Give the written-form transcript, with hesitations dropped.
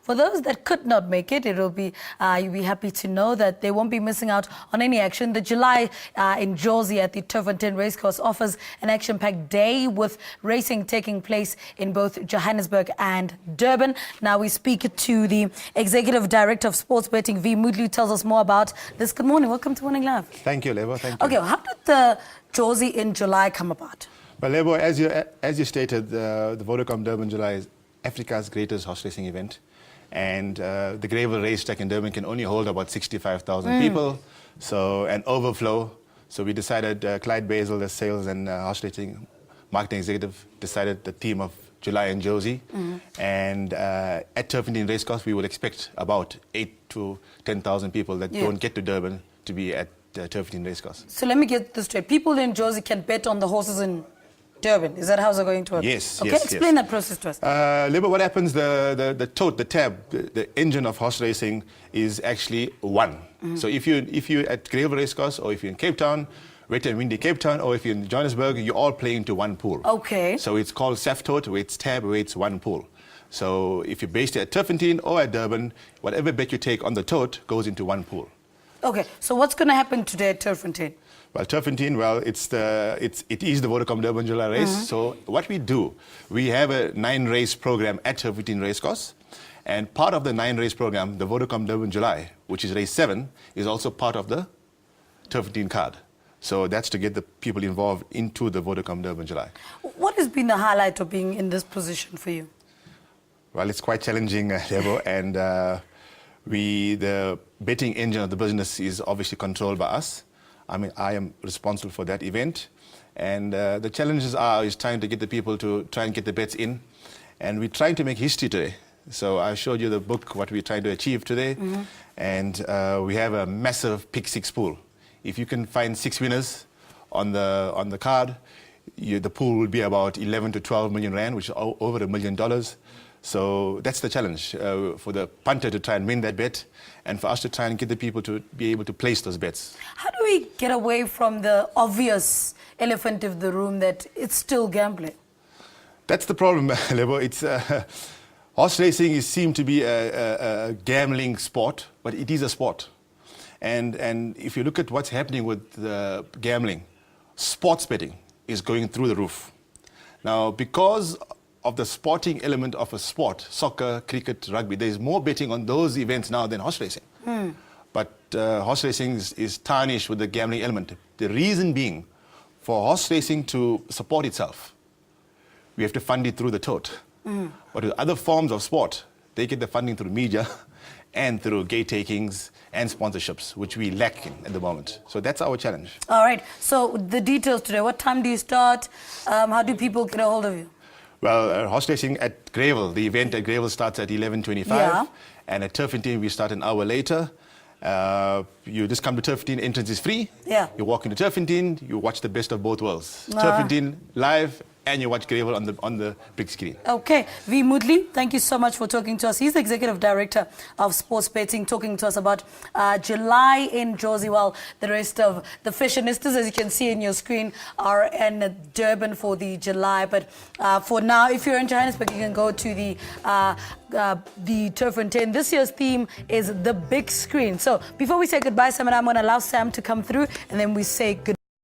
For those that could not make it, you'll be happy to know that they won't be missing out on any action. The July in Jozi at the Turffontein Racecourse offers an action-packed day with racing taking place in both Johannesburg and Durban. Now we speak to the Executive Director of Sports Betting, V. Moodley, tells us more about this. Good morning. Welcome to Morning Live. Thank you, Lebo. Thank you. Okay, how did the Jozi in July come about? Well, Lebo, as you stated, the Vodacom Durban July is Africa's greatest horse racing event, and the Greyville racetrack in Durban can only hold about 65,000 people, so an overflow. So we decided, Clyde Basil, the sales and horse racing marketing executive, decided the theme of July and Jozi. And at Turffontein Racecourse, we would expect about 8,000 to 10,000 people that don't get to Durban to be at Turffontein Racecourse. So let me get this straight. People in Jozi can bet on the horses in Durban. Is that how it's going to work? Yes, okay, yes. Explain that process to us. Lebo, what happens, the tote, the tab, the engine of horse racing is actually one. So if you're at Greyville Racecourse, or if you're in Cape Town, Wet and Windy Cape Town, or if you're in Johannesburg, you're all playing into one pool. Okay. So it's called SAF tote, where it's tab, where it's one pool. So if you're based at Turffontein or at Durban, whatever bet you take on the tote goes into one pool. Okay, so what's going to happen today at Turffontein? Well, Turffontein, well, it is the Vodacom Durban July race. So what we do, we have a 9-race program at Turffontein Racecourse. And part of the 9-race program, the Vodacom Durban July, which is race 7, is also part of the Turffontein card. So that's to get the people involved into the Vodacom Durban July. What has been the highlight of being in this position for you? Well, it's quite challenging, Lebo, and the betting engine of the business is obviously controlled by us. I mean, I am responsible for that event, and the challenges is trying to get the people to try and get the bets in, and we're trying to make history today. So I showed you the book, what we're trying to achieve today, and we have a massive pick 6 pool. If you can find 6 winners on the card, the pool will be about 11 to 12 million rand, which is over $1 million. So that's the challenge for the punter to try and win that bet, and for us to try and get the people to be able to place those bets. How do we get away from the obvious elephant in the room that it's still gambling? That's the problem, Lebo. It's horse racing seems to be a gambling sport, but it is a sport. And if you look at what's happening with gambling, sports betting is going through the roof. Now, because of the sporting element of a sport, soccer, cricket, rugby, there's more betting on those events now than horse racing. But horse racing is tarnished with the gambling element. The reason being, for horse racing to support itself, we have to fund it through the tote. But with other forms of sport, they get the funding through media and through gate takings and sponsorships, which we lack in at the moment. So that's our challenge. All right. So the details today, what time do you start? How do people get a hold of you? Well, horse racing at Greyville, the event at Greyville starts at 11:25, and at Turffontein we start an hour later. You just come to Turffontein, entrance is free. You walk into Turffontein, you watch the best of both worlds. Turffontein live, and you watch Greyville on the big screen. Okay, V. Moodley, thank you so much for talking to us. He's the Executive Director of Sports Betting, talking to us about July in Jozi. Well, the rest of the fashionistas, as you can see in your screen, are in Durban for the July. But for now, if you're in Johannesburg, you can go to the Turffontein. This year's theme is the big screen. So before we say goodbye, Sam and I'm going to allow Sam to come through, and then we say goodbye.